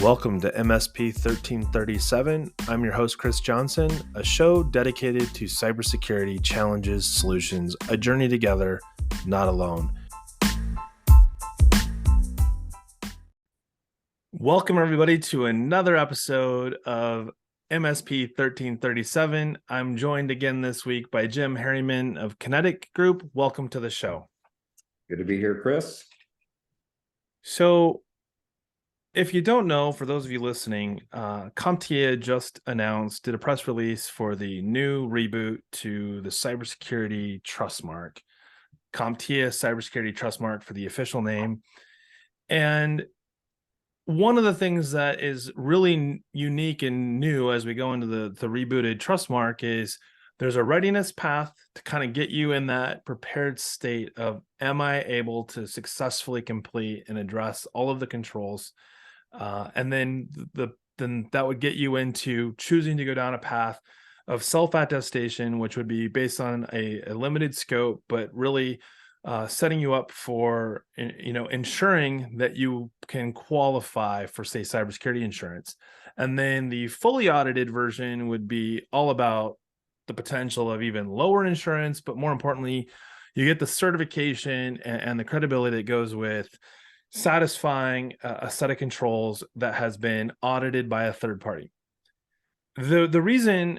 Welcome to MSP 1337. I'm your host, Chris Johnson, a show dedicated to cybersecurity challenges, solutions, a journey together, not alone. Welcome, everybody, to another episode of MSP 1337. I'm joined again this week by Jim Harryman of Kinetic Group. Welcome to the show. Good to be here, Chris. So, if you don't know, for those of you listening, CompTIA just did a press release for the new reboot to the Cybersecurity Trustmark. CompTIA Cybersecurity Trustmark for the official name. And one of the things that is really unique and new as we go into the rebooted Trustmark is there's a readiness path to kind of get you in that prepared state of, am I able to successfully complete and address all of the controls? And then that would get you into choosing to go down a path of self-attestation, which would be based on a limited scope, but really setting you up for, ensuring that you can qualify for, say, cybersecurity insurance. And then the fully audited version would be all about the potential of even lower insurance, but more importantly, you get the certification and the credibility that goes with satisfying a set of controls that has been audited by a third party. The reason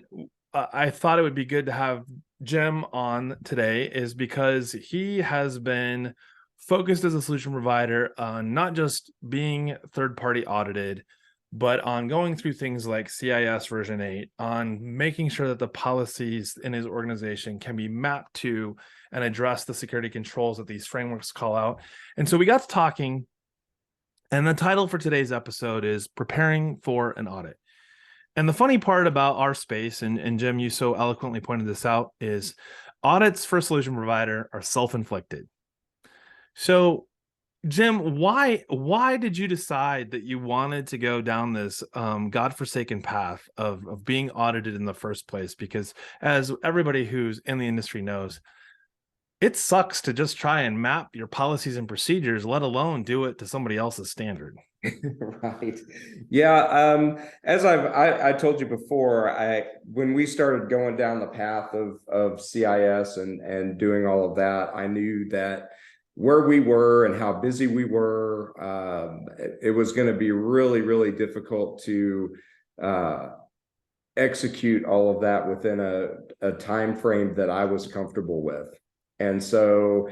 I thought it would be good to have Jim on today is because he has been focused as a solution provider on not just being third party audited, but on going through things like CIS version 8, on making sure that the policies in his organization can be mapped to and address the security controls that these frameworks call out. And so we got to talking, and the title for today's episode is Preparing for an Audit. And the funny part about our space, and Jim, you so eloquently pointed this out, is audits for a solution provider are self-inflicted. So, Jim, why did you decide that you wanted to go down this godforsaken path of being audited in the first place? Because as everybody who's in the industry knows, it sucks to just try and map your policies and procedures, let alone do it to somebody else's standard. Right. Yeah. As I told you before, when we started going down the path of CIS and doing all of that, I knew that where we were and how busy we were, it was going to be really, really difficult to execute all of that within a time frame that I was comfortable with. And so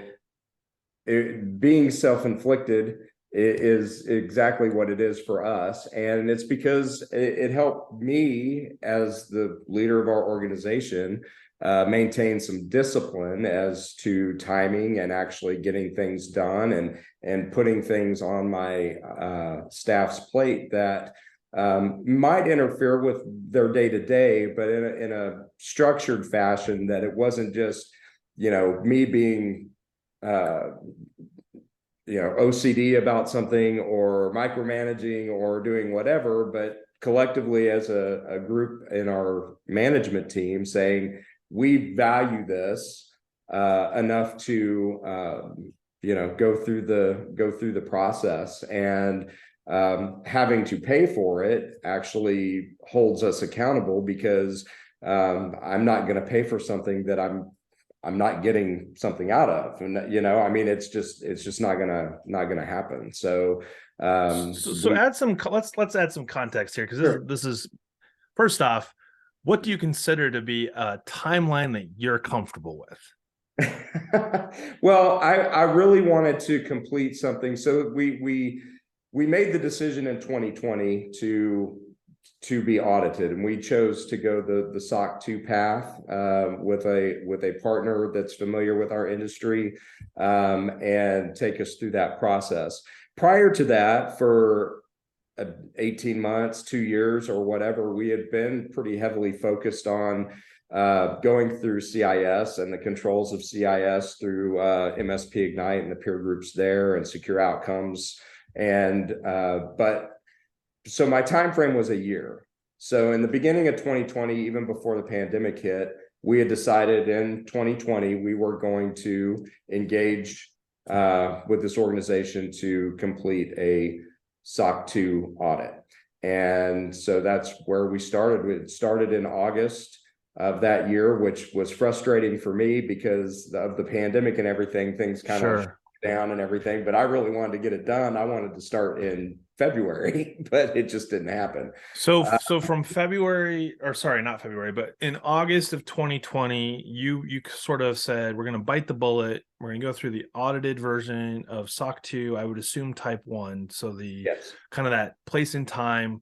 being self-inflicted is exactly what it is for us. And it's because it helped me as the leader of our organization maintain some discipline as to timing and actually getting things done and putting things on my staff's plate that might interfere with their day-to-day, but in a structured fashion, that it wasn't just me being OCD about something or micromanaging or doing whatever, but collectively as a group in our management team saying we value this enough to go through the process, and having to pay for it actually holds us accountable, because I'm not going to pay for something that I'm not getting something out of, and it's just not gonna happen. So let's add some context here, because this is first off, what do you consider to be a timeline that you're comfortable with? Well, I really wanted to complete something, so we made the decision in 2020 to be audited, and we chose to go the SOC 2 path with a partner that's familiar with our industry, and take us through that process. Prior to that, for 18 months, 2 years, or whatever, we had been pretty heavily focused on going through CIS and the controls of CIS through MSP Ignite and the peer groups there and secure outcomes, so my time frame was a year. So in the beginning of 2020, even before the pandemic hit, we had decided in 2020 we were going to engage with this organization to complete a SOC 2 audit. And so that's where we started. It started in August of that year, which was frustrating for me because of the pandemic and everything. Things kind of shut Sure. down and everything, but I really wanted to get it done. I wanted to start in February, but it just didn't happen. So from February, or sorry, not February, but in August of 2020, you sort of said we're going to bite the bullet. We're going to go through the audited version of SOC 2, I would assume type 1. So the Yes, kind of that place in time,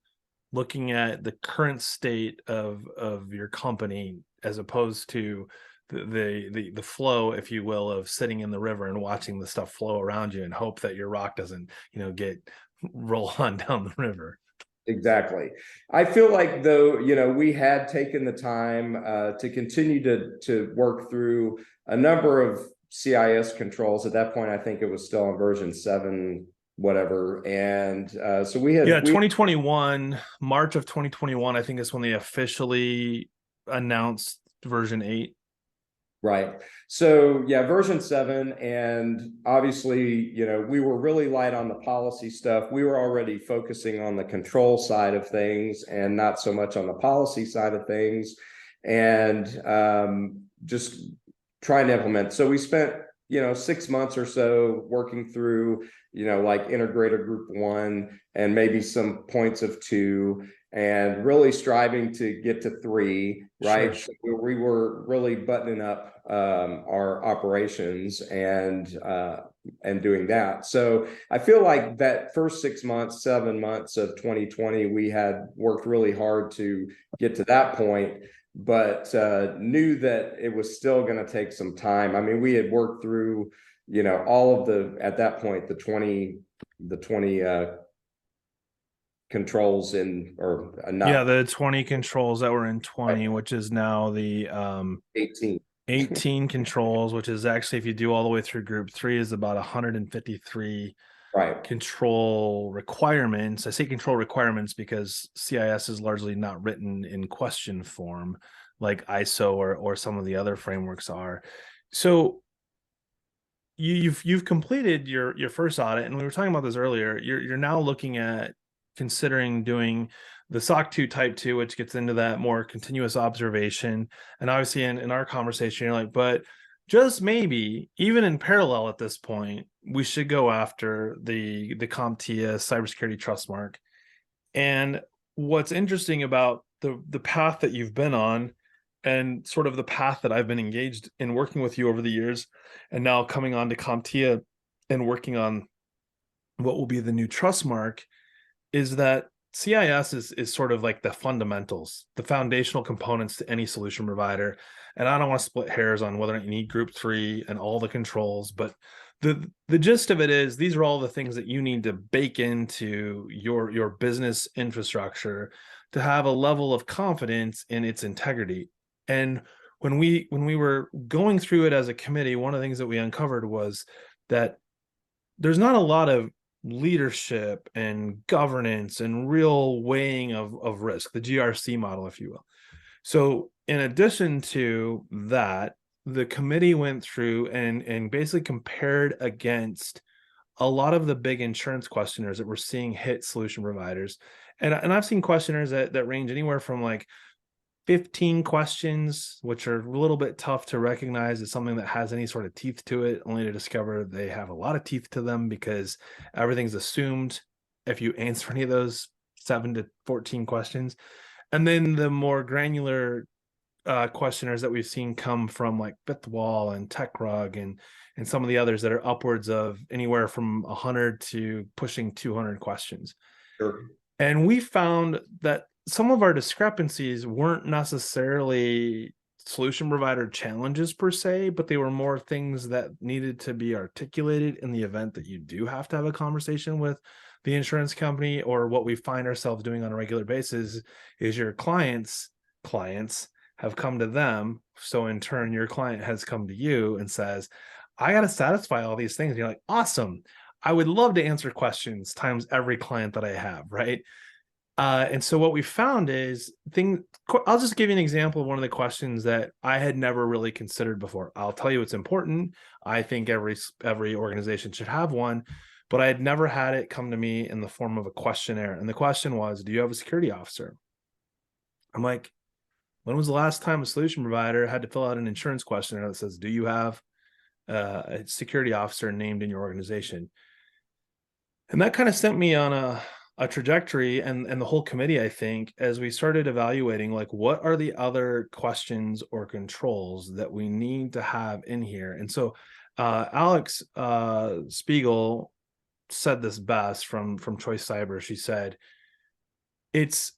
looking at the current state of your company as opposed to the flow, if you will, of sitting in the river and watching the stuff flow around you and hope that your rock doesn't, get roll on down the river. exactly. I feel like though, we had taken the time to continue to work through a number of CIS controls. At that point, I think it was still on version 7, whatever. And so Yeah, we 2021, March of 2021, I think is when they officially announced version 8. right. So yeah, version 7, and obviously, we were really light on the policy stuff. We were already focusing on the control side of things and not so much on the policy side of things, and just trying to implement. So we spent 6 months or so working through like integrator group 1 and maybe some points of 2, and really striving to get to 3, right? Sure. So we were really buttoning up our operations and doing that. So I feel like that first 6 months, 7 months of 2020, we had worked really hard to get to that point, but knew that it was still going to take some time. I mean, we had worked through, all of at that point, the 20 controls in, or Yeah, not the 20 controls that were in 20, which is now the 18. 18 controls, which is actually, if you do all the way through group 3, is about 153 Right. control requirements. I say control requirements because CIS is largely not written in question form like ISO or some of the other frameworks are. So you've completed your first audit, and we were talking about this earlier. You're now looking at considering doing the SOC 2 type 2, which gets into that more continuous observation. And obviously in our conversation, you're like, but just maybe, even in parallel at this point, we should go after the CompTIA cybersecurity trust mark. And what's interesting about the path that you've been on, and sort of the path that I've been engaged in working with you over the years, and now coming on to CompTIA and working on what will be the new trust mark, is that CIS is sort of like the fundamentals, the foundational components to any solution provider. And I don't want to split hairs on whether you need group 3 and all the controls, but the gist of it is these are all the things that you need to bake into your business infrastructure to have a level of confidence in its integrity. And when we were going through it as a committee, one of the things that we uncovered was that there's not a lot of leadership and governance and real weighing of risk, the GRC model, if you will. So in addition to that, the committee went through and basically compared against a lot of the big insurance questionnaires that we're seeing hit solution providers. And I've seen questionnaires that range anywhere from like 15 questions, which are a little bit tough to recognize as something that has any sort of teeth to it, only to discover they have a lot of teeth to them because everything's assumed if you answer any of those 7 to 14 questions. And then the more granular questionnaires that we've seen come from like Bitwall and TechRug and some of the others that are upwards of anywhere from 100 to pushing 200 questions. Sure. And we found that some of our discrepancies weren't necessarily solution provider challenges per se, but they were more things that needed to be articulated in the event that you do have to have a conversation with the insurance company. Or what we find ourselves doing on a regular basis is your clients have come to them. So in turn, your client has come to you and says, I got to satisfy all these things. And you're like, awesome. I would love to answer questions times every client that I have, right? And so what we found is I'll just give you an example of one of the questions that I had never really considered before. I'll tell you it's important. I think every organization should have one, but I had never had it come to me in the form of a questionnaire. And the question was, do you have a security officer? I'm like, when was the last time a solution provider had to fill out an insurance questionnaire that says, do you have a security officer named in your organization? And that kind of sent me on a trajectory, and the whole committee, I think, as we started evaluating, like, what are the other questions or controls that we need to have in here? And so Alex Spiegel said this best from Choice Cyber. She said, it's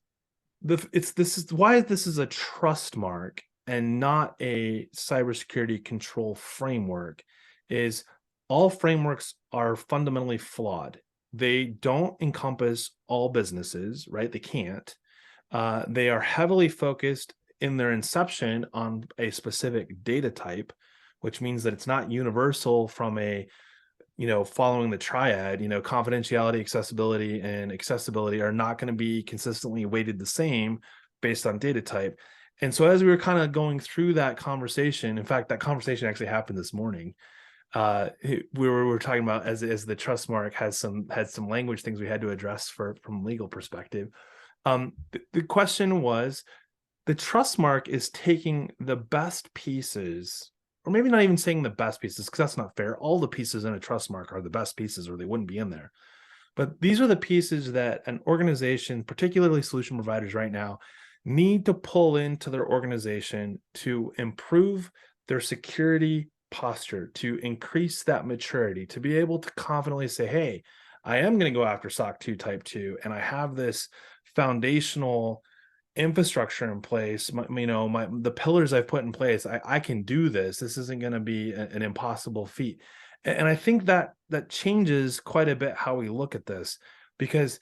this is why this is a trust mark and not a cybersecurity control framework, is all frameworks are fundamentally flawed. They don't encompass all businesses, right? They can't. They are heavily focused in their inception on a specific data type, which means that it's not universal from a, following the triad. Confidentiality, accessibility are not going to be consistently weighted the same based on data type. And so as we were kind of going through that conversation, in fact, that conversation actually happened this morning. We were talking about, as the trust mark had some language things we had to address from a legal perspective. The question was, the trust mark is taking the best pieces, or maybe not even saying the best pieces, because that's not fair. All the pieces in a trust mark are the best pieces, or they wouldn't be in there. But these are the pieces that an organization, particularly solution providers right now, need to pull into their organization to improve their security posture, to increase that maturity, to be able to confidently say, hey, I am going to go after SOC 2 Type 2, and I have this foundational infrastructure in place. The pillars I've put in place, I can do this. This isn't going to be an impossible feat. And I think that changes quite a bit how we look at this, because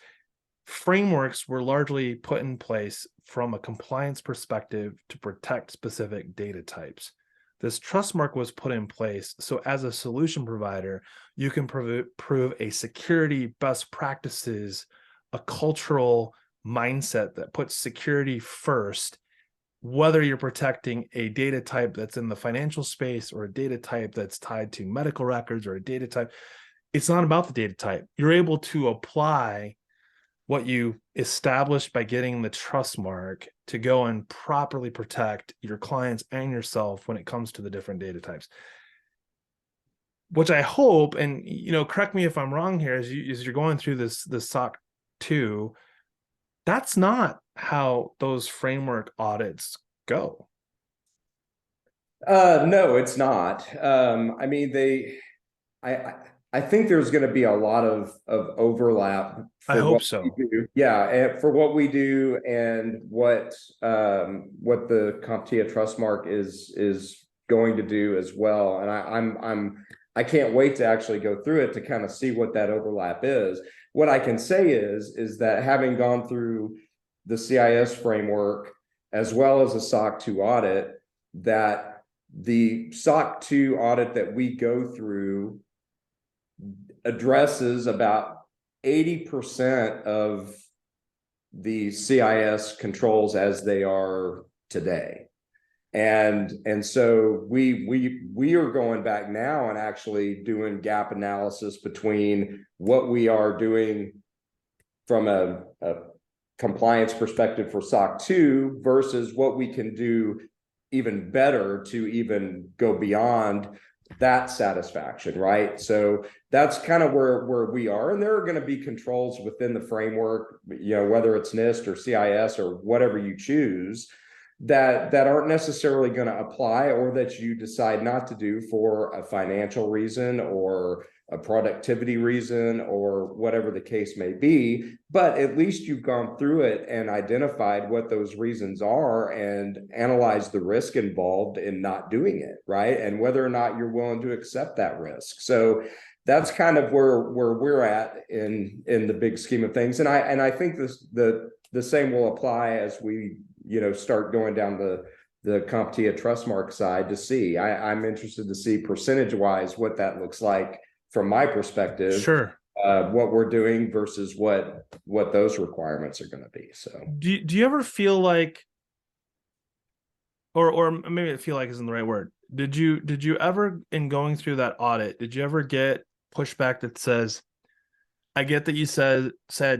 frameworks were largely put in place from a compliance perspective to protect specific data types. This trust mark was put in place so as a solution provider, you can prove a security best practices, a cultural mindset that puts security first, whether you're protecting a data type that's in the financial space or a data type that's tied to medical records or a data type. It's not about the data type. You're able to apply what you established by getting the trust mark to go and properly protect your clients and yourself when it comes to the different data types. Which I hope, and correct me if I'm wrong here, as you're going through this SOC 2, that's not how those framework audits go. No, it's not. I mean, I think there's going to be a lot of overlap I for hope what we so. do. Yeah, and for what we do and what the CompTIA Trust Mark is going to do as well. And I can't wait to actually go through it to kind of see what that overlap is. What I can say is that having gone through the CIS framework as well as a SOC 2 audit, that the SOC 2 audit that we go through addresses about 80% of the CIS controls as they are today. And so we are going back now and actually doing gap analysis between what we are doing from a compliance perspective for SOC 2 versus what we can do even better to even go beyond that satisfaction, right? So that's kind of where we are. And there are going to be controls within the framework, whether it's NIST or CIS or whatever you choose, that aren't necessarily going to apply, or that you decide not to do for a financial reason or a productivity reason or whatever the case may be. But at least you've gone through it and identified what those reasons are and analyzed the risk involved in not doing it, right? And whether or not you're willing to accept that risk. So that's kind of where we're at in the big scheme of things. And I think the same will apply as we start going down the CompTIA trust mark side to see. I'm interested to see percentage wise what that looks like from my perspective, Sure. what we're doing versus what those requirements are going to be. So Do you ever feel like, or maybe I feel like isn't the right word. Did you ever, in going through that audit, did you ever get pushback that says, I get that you said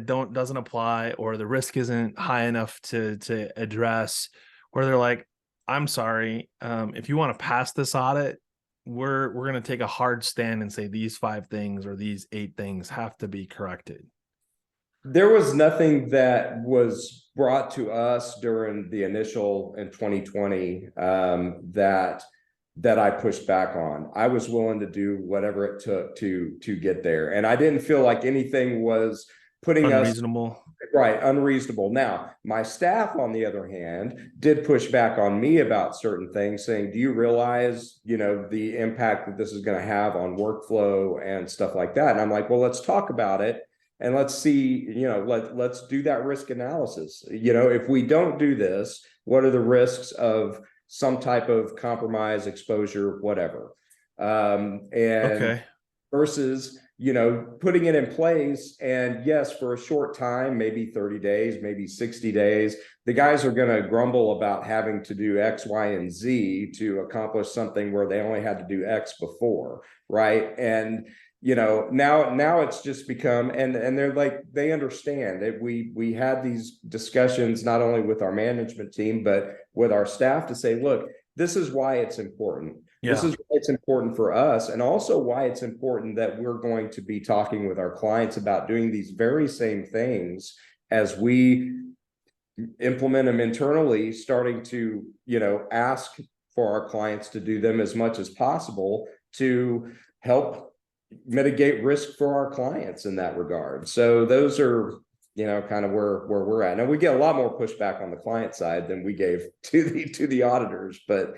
don't doesn't apply or the risk isn't high enough to address, where they're like, I'm sorry, if you want to pass this audit, we're going to take a hard stand and say these 5 things or these 8 things have to be corrected. There was nothing that was brought to us during the initial in 2020 that I pushed back on. I was willing to do whatever it took to get there, and I didn't feel like anything was putting us Unreasonable. right unreasonable. Now, my staff, on the other hand, did push back on me about certain things, saying, "Do you realize, the impact that this is going to have on workflow and stuff like that?" And I'm like, "Well, let's talk about it." And let's see, let's do that risk analysis. If we don't do this, what are the risks of some type of compromise, exposure, whatever? And Okay. versus, putting it in place. And yes, for a short time, maybe 30 days, maybe 60 days, the guys are going to grumble about having to do X, Y, and Z to accomplish something where they only had to do X before, right? And now it's just become, and they're like, they understand that we had these discussions not only with our management team but with our staff to say, look, this is why it's important. This Yeah. is why it's important for us, and also why it's important that we're going to be talking with our clients about doing these very same things as we implement them internally, starting to ask for our clients to do them as much as possible to help mitigate risk for our clients in that regard. So those are, kind of where we're at. Now, we get a lot more pushback on the client side than we gave to the auditors, but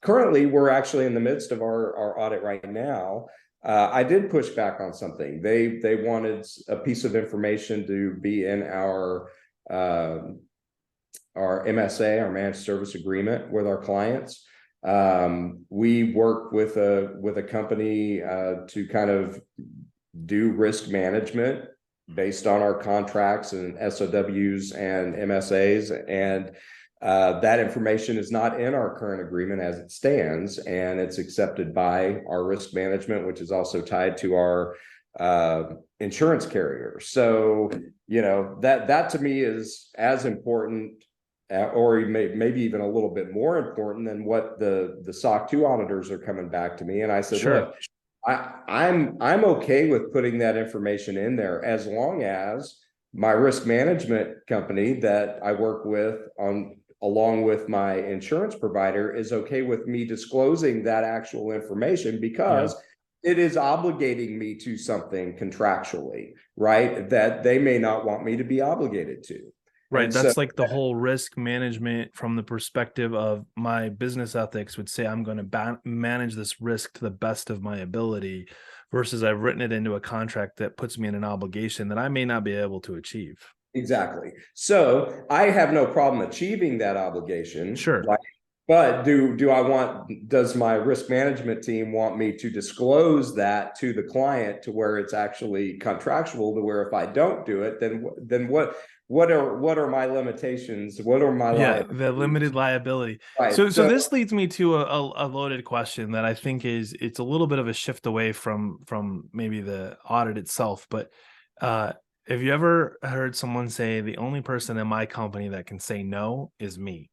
currently we're actually in the midst of our audit right now. I did push back on something. They wanted a piece of information to be in our MSA, our managed service agreement with our clients. We work with a company to kind of do risk management based on our contracts and SOWs and MSAs, and that information is not in our current agreement as it stands, and it's accepted by our risk management, which is also tied to our insurance carrier. So that to me is as important, or maybe even a little bit more important than what the SOC 2 auditors are coming back to me. And I said, Sure. look, I'm okay with putting that information in there as long as my risk management company that I work with along with my insurance provider is okay with me disclosing that actual information, Yeah. because it is obligating me to something contractually, right? That they may not want me to be obligated to. Right. And so That's like the whole risk management from the perspective of my business ethics would say I'm going to manage this risk to the best of my ability versus I've written it into a contract that puts me in an obligation that I may not be able to achieve. exactly. So I have no problem achieving that obligation. Sure. But does my risk management team want me to disclose that to the client to where it's actually contractual, to where if I don't do it, then what are my limitations? What are my Yeah, the liabilities? limited liability. Right. So So this leads me to a loaded question that I think it's a little bit of a shift away from maybe the audit itself, but uh have you ever heard someone say the only person in my company that can say no is me?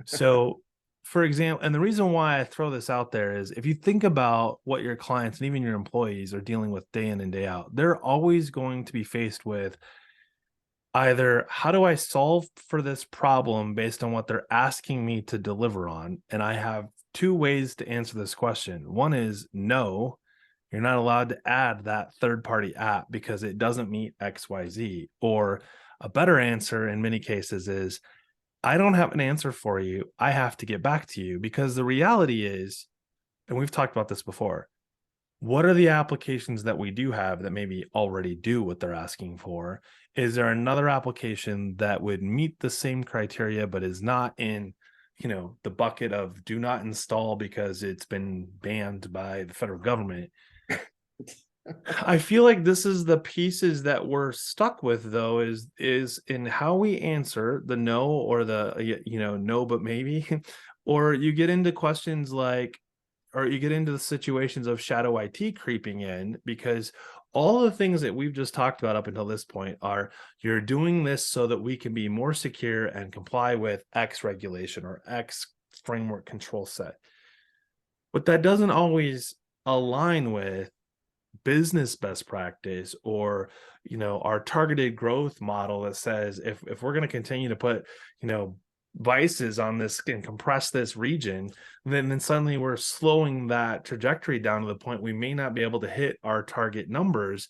So, for example, and the reason why I throw this out there is if you think about what your clients and even your employees are dealing with day in and day out, they're always going to be faced with either how do I solve for this problem based on what they're asking me to deliver on? And I have 2 ways to answer this question. One is no, you're not allowed to add that third party app because it doesn't meet XYZ. Or a better answer in many cases is I don't have an answer for you. I have to get back to you because the reality is, and we've talked about this before, what are the applications that we do have that maybe already do what they're asking for? Is there another application that would meet the same criteria but is not in, the bucket of do not install because it's been banned by the federal government? I feel like this is the pieces that we're stuck with though is in how we answer the no or the no but maybe or you get into questions like or you get into the situations of shadow IT creeping in, because all the things that we've just talked about up until this point are, you're doing this so that we can be more secure and comply with X regulation or X framework control set. But that doesn't always align with business best practice, or our targeted growth model that says, if we're going to continue to put vices on this and compress this region, then suddenly we're slowing that trajectory down to the point we may not be able to hit our target numbers.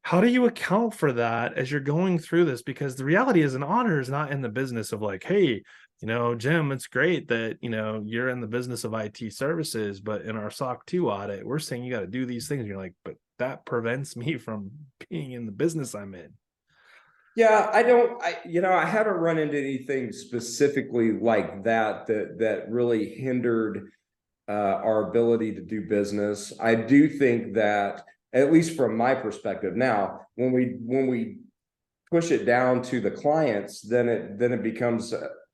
How do you account for that as you're going through this? Because the reality is, an auditor is not in the business of like, hey, Jim, it's great that, you're in the business of IT services, but in our SOC 2 audit, we're saying you got to do these things. And you're like, but that prevents me from being in the business I'm in. Yeah, I haven't run into anything specifically like that really hindered our ability to do business. I do think that, at least from my perspective, now when we push it down to the clients, then it becomes,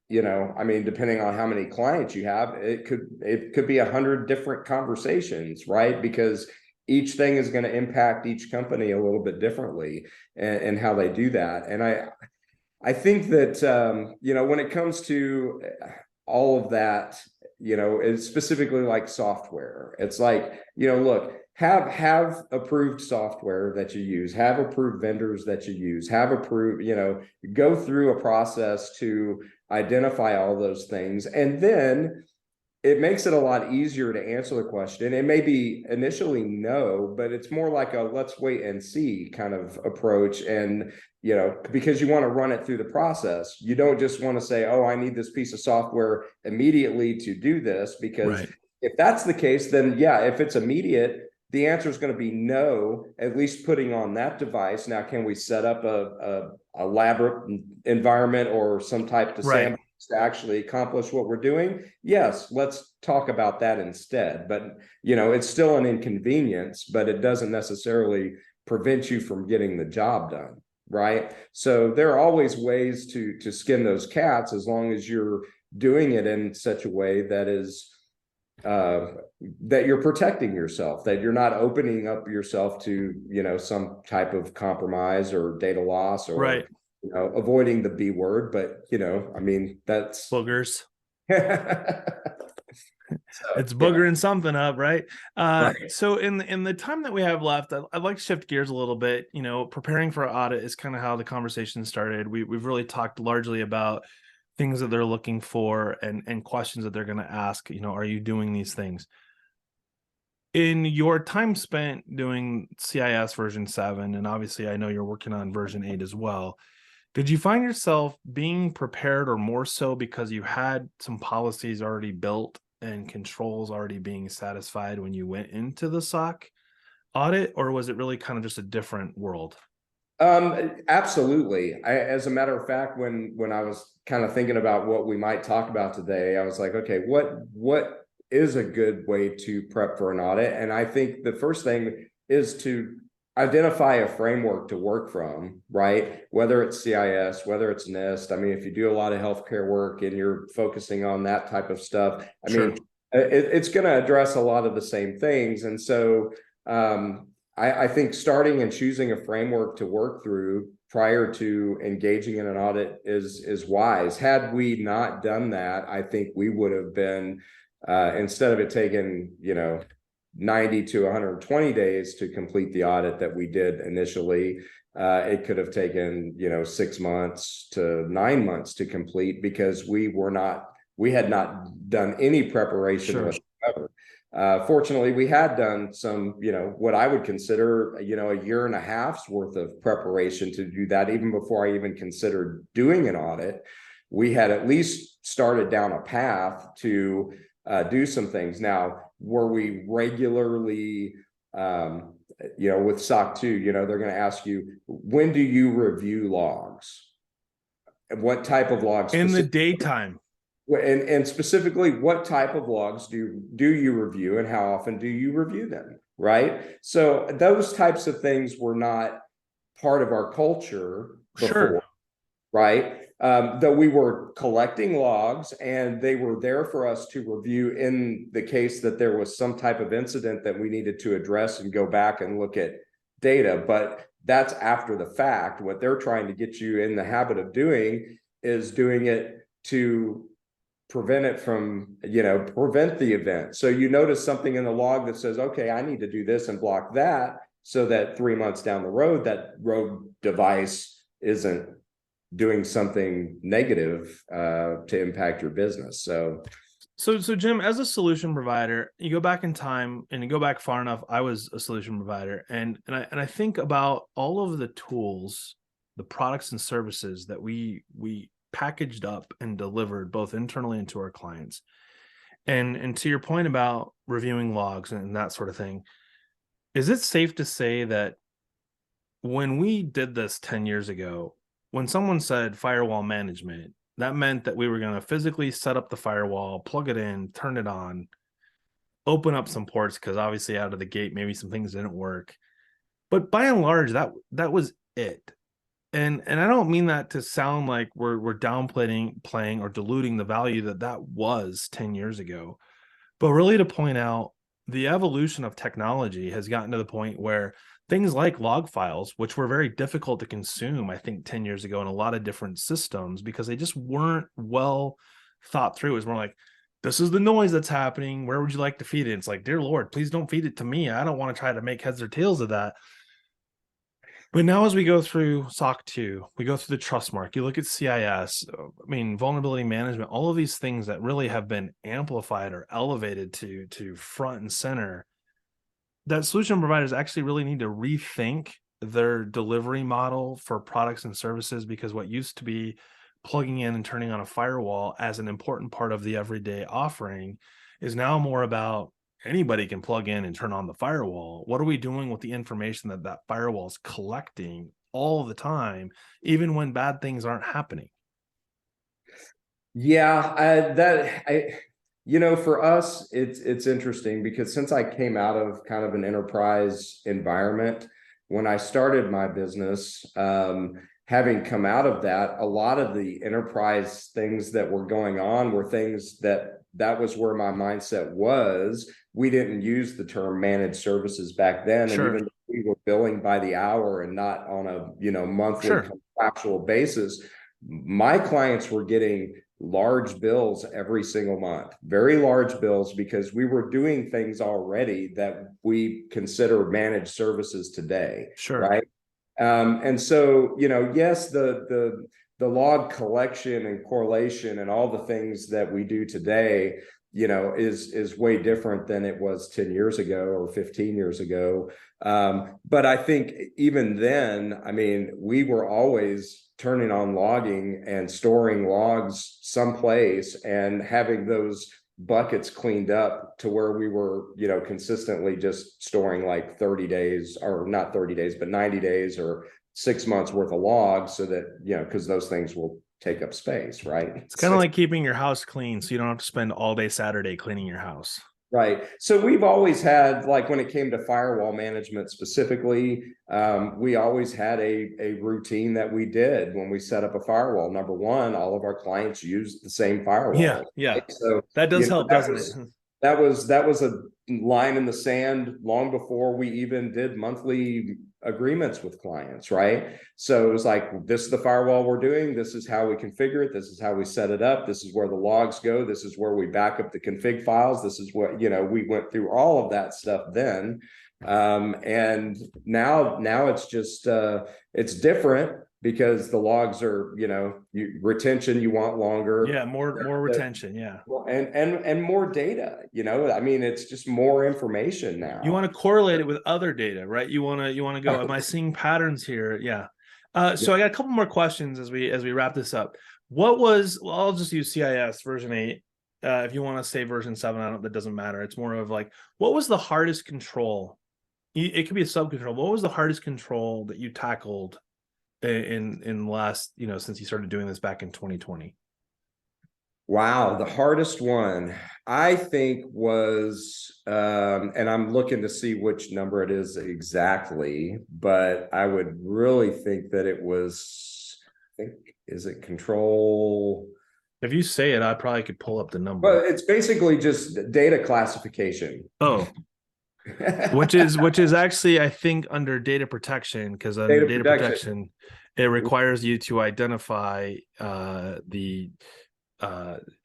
depending on how many clients you have, it could be 100 different conversations, right? Because each thing is going to impact each company a little bit differently, and how they do that. And I think that when it comes to all of that, it's specifically like software. It's like, look, have approved software that you use, have approved vendors that you use, have approved, go through a process to identify all those things. And then it makes it a lot easier to answer the question. It may be initially no, but it's more like a let's wait and see kind of approach. And, because you want to run it through the process. You don't just want to say, oh, I need this piece of software immediately to do this. Because Right. if that's the case, then yeah, if it's immediate, the answer is going to be no, at least putting on that device. Now, can we set up a lab environment or some type to Right. to actually accomplish what we're doing? Yes, let's talk about that instead. But, it's still an inconvenience, but it doesn't necessarily prevent you from getting the job done, right? So there are always ways to skin those cats, as long as you're doing it in such a way that is that you're protecting yourself, that you're not opening up yourself to, some type of compromise or data loss, or Right. avoiding the B word. But that's Boogers. so, It's yeah, boogering something up, right? right. So in the time that we have left, I'd like to shift gears a little bit. Preparing for audit is kind of how the conversation started. We've really talked largely about things that they're looking for, and questions that they're going to ask. Are you doing these things? In your time spent doing CIS version 7, and obviously I know you're working on version 8 as well, did you find yourself being prepared, or more so because you had some policies already built and controls already being satisfied when you went into the SOC audit, or was it really kind of just a different world? Absolutely. As a matter of fact, when I was kind of thinking about what we might talk about today, I was like, okay, what is a good way to prep for an audit? And I think the first thing is to identify a framework to work from, right? Whether it's CIS, whether it's NIST. If you do a lot of healthcare work and you're focusing on that type of stuff, Sure. it's going to address a lot of the same things. And so, I think starting and choosing a framework to work through prior to engaging in an audit is wise. Had we not done that, I think we would have been, instead of it taking 90 to 120 days to complete the audit that we did initially, it could have taken 6 months to 9 months to complete, because we had not done any preparation Sure. whatsoever. Fortunately, we had done some, what I would consider, a year and a half's worth of preparation to do that. Even before I even considered doing an audit, we had at least started down a path to do some things. Now, were we regularly, with SOC 2, they're going to ask you, when do you review logs? What type of logs? In the daytime. And specifically, what type of logs do you review, and how often do you review them, right? So those types of things were not part of our culture Sure. before, right? though we were collecting logs and they were there for us to review in the case that there was some type of incident that we needed to address and go back and look at data. But that's after the fact. What they're trying to get you in the habit of doing is doing it to prevent it from, prevent the event. So you notice something in the log that says, okay, I need to do this and block that, so that 3 months down the road, that road device isn't doing something negative to impact your business. So Jim, as a solution provider, you go back in time and you go back far enough. I was a solution provider, and I think about all of the tools, the products and services that we packaged up and delivered both internally and to our clients. And to your point about reviewing logs and that sort of thing, is it safe to say that when we did this 10 years ago, when someone said firewall management, that meant that we were going to physically set up the firewall, plug it in, turn it on, open up some ports, because obviously out of the gate, maybe some things didn't work. But by and large, that was it. And I don't mean that to sound like we're downplaying or diluting the value that was 10 years ago, but really to point out the evolution of technology has gotten to the point where things like log files, which were very difficult to consume, I think 10 years ago in a lot of different systems because they just weren't well thought through. It's more like, this is the noise that's happening. Where would you like to feed it? It's like, dear Lord, please don't feed it to me. I don't want to try to make heads or tails of that. But now as we go through SOC 2, we go through the trust mark, you look at CIS, vulnerability management, all of these things that really have been amplified or elevated to front and center, that solution providers actually really need to rethink their delivery model for products and services, because what used to be plugging in and turning on a firewall as an important part of the everyday offering is now more about anybody can plug in and turn on the firewall. What are we doing with the information that firewall is collecting all the time, even when bad things aren't happening? For us, it's interesting because since I came out of kind of an enterprise environment, when I started my business, having come out of that, a lot of the enterprise things that were going on were things that was where my mindset was. We didn't use the term managed services back then. Sure. And even though we were billing by the hour and not on a monthly Sure. contractual basis, my clients were getting large bills every single month, very large bills, because we were doing things already that we consider managed services today. Sure. Right. And so, yes, the log collection and correlation and all the things that we do today, is way different than it was 10 years ago or 15 years ago. But I think even then, I mean, we were always turning on logging and storing logs someplace and having those buckets cleaned up to where we were, consistently just storing like 30 days, or not 30 days, but 90 days or 6 months worth of logs, so that, because those things will take up space, right? It's kind of like keeping your house clean so you don't have to spend all day Saturday cleaning your house. Right. So we've always had, like, when it came to firewall management specifically, we always had a routine that we did when we set up a firewall. Number one, all of our clients used the same firewall. Yeah. Right? So that does help, doesn't it? That was a line in the sand long before we even did monthly agreements with clients, right? So it was like, this is the firewall we're doing, this is how we configure it, this is how we set it up, this is where the logs go, this is where we back up the config files, this is what, we went through all of that stuff then. And now it's just it's different, because the logs are, retention, you want longer. Yeah, more retention. Yeah. And more data, I mean, it's just more information now. You want to correlate it with other data, right? You want to go, am I seeing patterns here? Yeah. So I got a couple more questions as we wrap this up. I'll just use CIS version 8. If you want to say version 7, that doesn't matter. It's more of like, what was the hardest control? It could be a sub control. What was the hardest control that you tackled in the last, since you started doing this back in 2020? Wow, the hardest one I think was, and I'm looking to see which number it is exactly, but I would really think that it was, I think is it control? If you say it, I probably could pull up the Well, number. it's basically just data classification. Oh, which is actually, I think, under data protection, because under Data data protection. protection, it requires you to identify the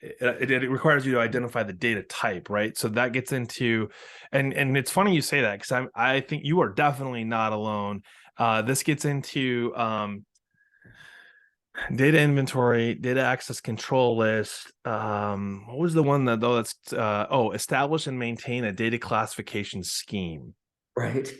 it requires you to identify the data type, right? So that gets into, and it's funny you say that, because I think you are definitely not alone. This gets into data inventory, data access control list. What was the one that though? That's establish and maintain a data classification scheme. Right.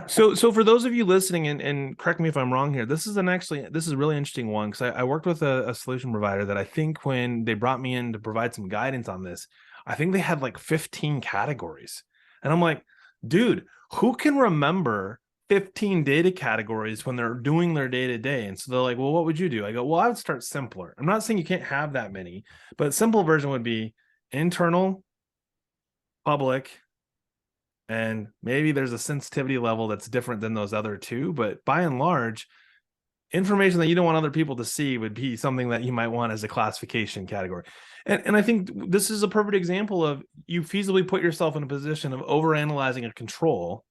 So for those of you listening, and correct me if I'm wrong here, this is a really interesting one, because I worked with a solution provider that I think when they brought me in to provide some guidance on this, I think they had like 15 categories. And I'm like, dude, who can remember 15 data categories when they're doing their day to day? And so they're like, well, what would you do? I go, well, I would start simpler. I'm not saying you can't have that many, but simple version would be internal, public, and maybe there's a sensitivity level that's different than those other two, but by and large, information that you don't want other people to see would be something that you might want as a classification category. And I think this is a perfect example of, you feasibly put yourself in a position of overanalyzing a control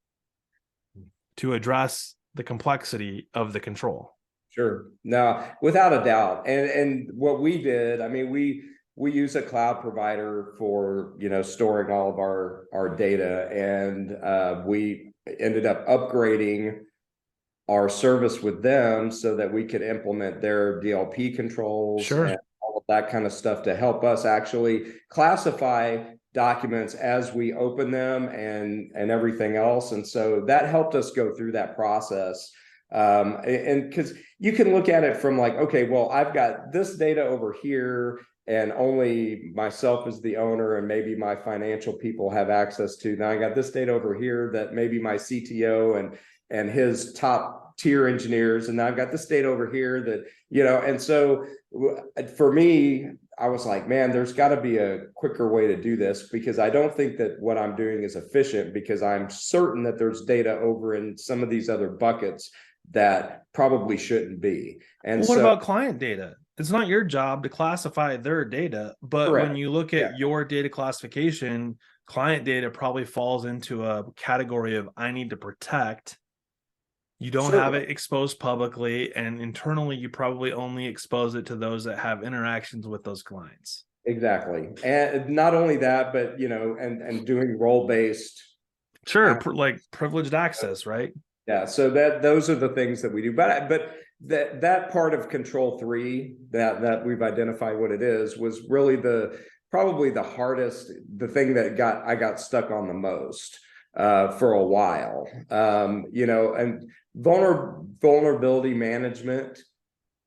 to address the complexity of the control. Sure. No, without a doubt. And what we did, I mean, we use a cloud provider for, storing all of our data, and we ended up upgrading our service with them so that we could implement their DLP controls Sure. and all of that kind of stuff to help us actually classify documents as we open them and everything else. And so that helped us go through that process. And because you can look at it from like, okay, well, I've got this data over here, and only myself as the owner and maybe my financial people have access to. Now I got this data over here that maybe my CTO and his top tier engineers, and now I've got this data over here that, and so for me, I was like, man, there's got to be a quicker way to do this, because I don't think that what I'm doing is efficient, because I'm certain that there's data over in some of these other buckets that probably shouldn't be. And Well, what so, about client data? It's not your job to classify their data, but when correct. you look Yeah, at your data classification, client data probably falls into a category of, I need to protect. You don't have certainly. it exposed publicly, and internally you probably only expose it to those that have interactions with those clients. Exactly. And not only that, but, and doing role-based. Sure, like privileged access, right? Yeah, so those are the things that we do. But that part of control 3 that we've identified what it is was really probably the hardest, the thing that I got stuck on the most for a while. And vulnerability management,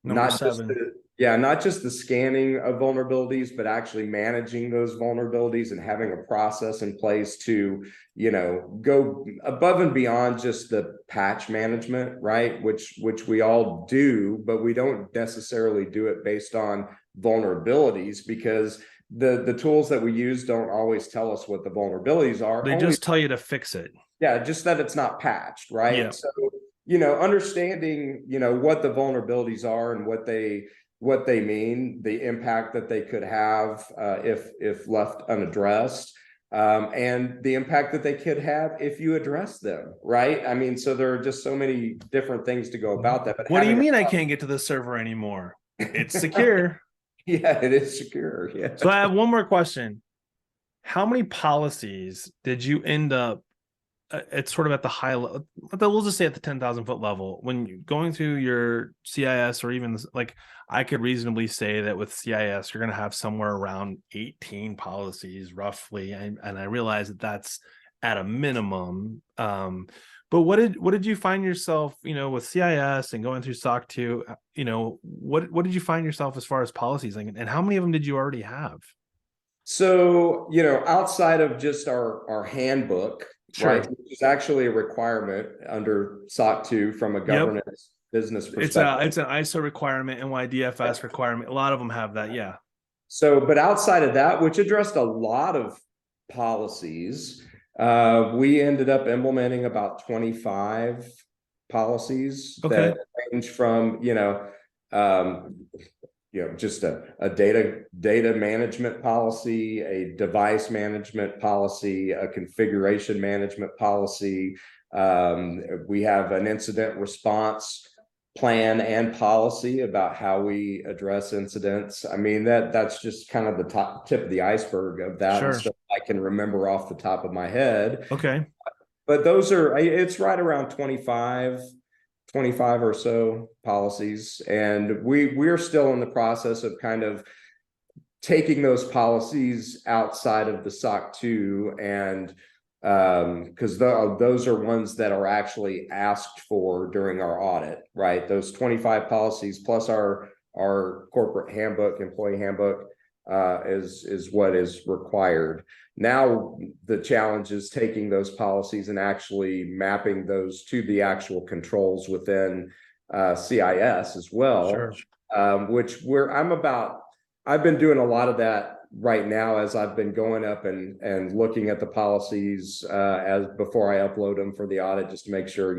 Number not just 7. not just the scanning of vulnerabilities, but actually managing those vulnerabilities and having a process in place to, go above and beyond just the patch management, right? Which we all do, but we don't necessarily do it based on vulnerabilities, because the tools that we use don't always tell us what the vulnerabilities are. They Only, just tell you to fix it. yeah, just that it's not patched, Yeah. right? So, understanding, what the vulnerabilities are and what they mean, the impact that they could have if left unaddressed, and the impact that they could have if you address them, right? I mean, so there are just so many different things to go about that. But What do you having mean I can't get to the server anymore? It's secure. yeah, it is secure. Yeah. So I have one more question. How many policies did you end up it's sort of at the high level, we'll just say at the 10,000 foot level, when you're going through your CIS, or even like, I could reasonably say that with CIS, you're going to have somewhere around 18 policies roughly. And I realize that that's at a minimum. But what did you find yourself, with CIS and going through SOC 2, what did you find yourself as far as policies, and how many of them did you already have? So, outside of just our handbook, right, Sure. which is actually a requirement under SOC 2 from a Yep. governance business It's perspective. an ISO requirement, NYDFS requirement. A lot of them have that. Yeah. So, but outside of that, which addressed a lot of policies, we ended up implementing about 25 policies Okay. that range from, Just a data management policy, a device management policy, a configuration management policy. We have an incident response plan and policy about how we address incidents. I mean, that's just kind of the top tip of the iceberg of that and Sure. stuff I can remember off the top of my head. Okay. But it's right around 25 or so policies. And we're still in the process of kind of taking those policies outside of the SOC 2 and because those are ones that are actually asked for during our audit, right? Those 25 policies plus our corporate handbook, employee handbook, is what is required. Now the challenge is taking those policies and actually mapping those to the actual controls within CIS as well, Sure. which I've been doing a lot of that right now as I've been going up and looking at the policies as before I upload them for the audit, just to make sure,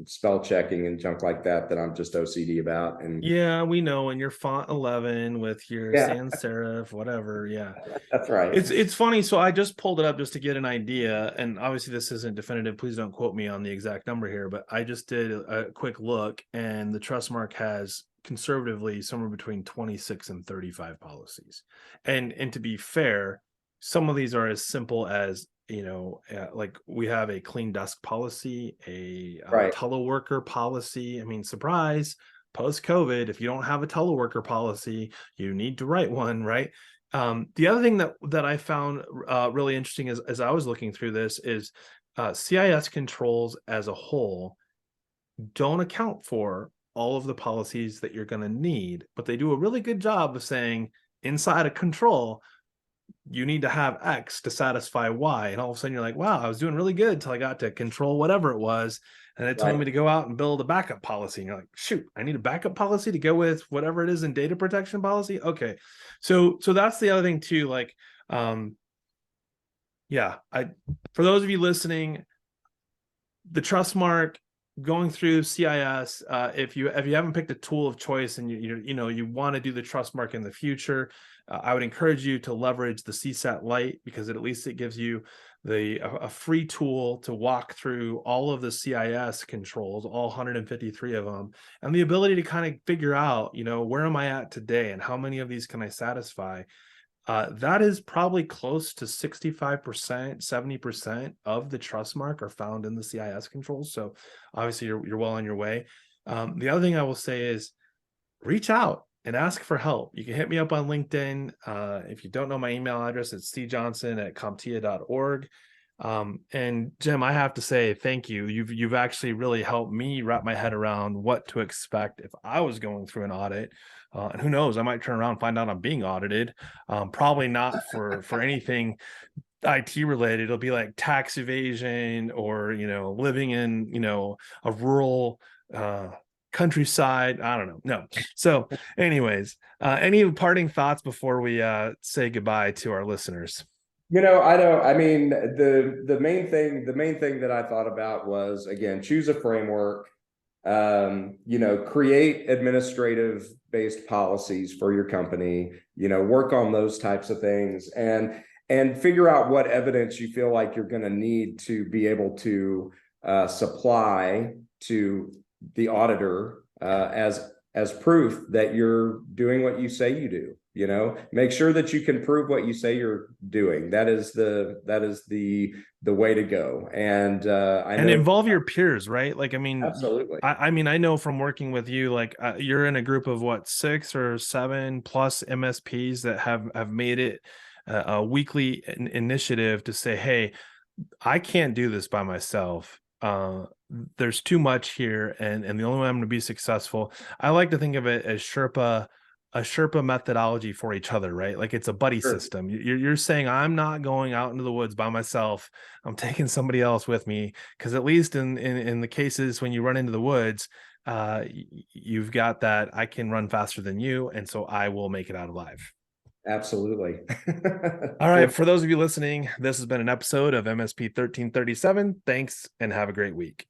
spell checking and junk like that I'm just OCD about. And Yeah, we know. And your font 11 with your yeah, sans serif, whatever. Yeah. that's right. It's funny. So I just pulled it up just to get an idea. And obviously this isn't definitive. Please don't quote me on the exact number here, but I just did a quick look, and the Trustmark has conservatively somewhere between 26 and 35 policies. And to be fair, some of these are as simple as, like we have a clean desk policy, a Right. teleworker policy. I mean, surprise, post COVID, if you don't have a teleworker policy, you need to write one, right? The other thing that I found really interesting as I was looking through this is CIS controls as a whole don't account for all of the policies that you're going to need, but they do a really good job of saying inside a control, you need to have X to satisfy Y. And all of a sudden you're like, wow, I was doing really good until I got to control whatever it was. And it told Right. me to go out and build a backup policy. And you're like, shoot, I need a backup policy to go with whatever it is in data protection policy. Okay. So that's the other thing too. Like, yeah, for those of you listening, the Trustmark, going through CIS, if you haven't picked a tool of choice and you want to do the Trustmark in the future, I would encourage you to leverage the CSAT Lite, because at least it gives you a free tool to walk through all of the CIS controls, all 153 of them, and the ability to kind of figure out, where am I at today and how many of these can I satisfy. That is probably close to 65%, 70% of the Trustmark are found in the CIS controls. So obviously you're well on your way. The other thing I will say is reach out and ask for help. You can hit me up on LinkedIn. If you don't know my email address, it's cjohnson@comptia.org. And Jim, I have to say thank you. You've actually really helped me wrap my head around what to expect if I was going through an audit. And who knows, I might turn around and find out I'm being audited. Probably not for anything IT related. It'll be like tax evasion or living in a rural countryside. I don't know. No. So, anyways, any parting thoughts before we say goodbye to our listeners? I don't. I mean, the main thing that I thought about was, again, choose a framework. Create administrative based policies for your company. Work on those types of things, and figure out what evidence you feel like you're going to need to be able to supply to the auditor as proof that you're doing what you say you do. Make sure that you can prove what you say you're doing. That is the way to go. And I And know. involve your peers, right? Like, I mean, Absolutely. I mean, I know from working with you, like you're in a group of what, 6 or 7 plus MSPs that have made it a weekly initiative to say, hey, I can't do this by myself. There's too much here, and the only way I'm going to be successful, I like to think of it as a Sherpa methodology for each other, right? Like it's a buddy Sure. system. You're saying I'm not going out into the woods by myself. I'm taking somebody else with me, because at least in the cases when you run into the woods, you've got that I can run faster than you, and so I will make it out alive. Absolutely. All right, for those of you listening, this has been an episode of MSP 1337. Thanks and have a great week.